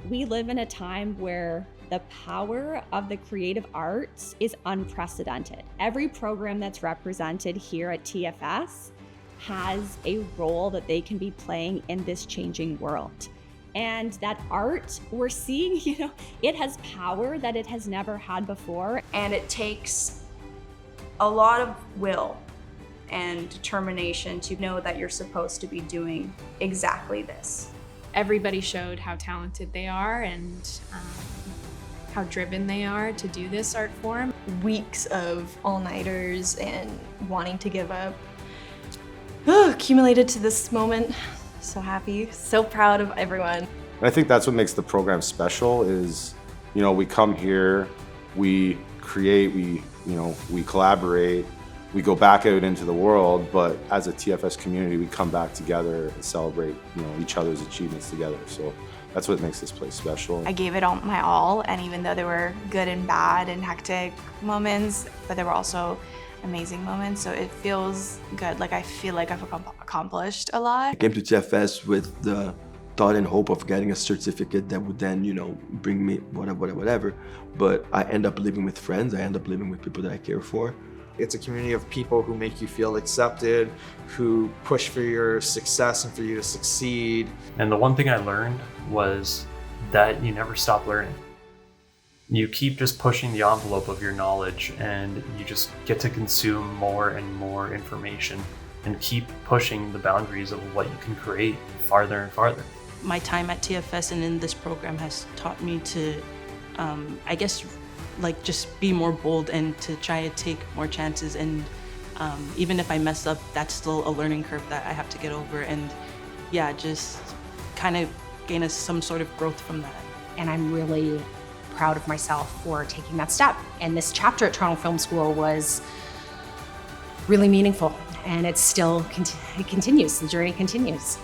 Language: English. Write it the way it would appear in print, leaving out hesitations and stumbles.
We live in a time where the power of the creative arts is unprecedented. Every program that's represented here at TFS has a role that they can be playing in this changing world. And that art, we're seeing, it has power that it has never had before. And it takes a lot of will and determination to know that you're supposed to be doing exactly this. Everybody showed how talented they are and how driven they are to do this art form. Weeks of all-nighters and wanting to give up. Accumulated to this moment. So happy, so proud of everyone. And I think that's what makes the program special is, we come here, we create, we collaborate, we go back out into the world, but as a TFS community, we come back together and celebrate, each other's achievements together. So that's what makes this place special. I gave it all my all, and even though there were good and bad and hectic moments, but there were also amazing moments, so it feels good. Like I feel like I've accomplished a lot. I came to TFS with the thought and hope of getting a certificate that would then, bring me whatever. But I end up living with friends, I end up living with people that I care for. It's a community of people who make you feel accepted, who push for your success and for you to succeed. And the one thing I learned was that you never stop learning. You keep just pushing the envelope of your knowledge, and you just get to consume more and more information and keep pushing the boundaries of what you can create farther and farther. My time at TFS and in this program has taught me to, just be more bold and to try to take more chances. And even if I mess up, that's still a learning curve that I have to get over. And just kind of gain some sort of growth from that. And I'm really proud of myself for taking that step. And this chapter at Toronto Film School was really meaningful. And it's still, it continues, the journey continues.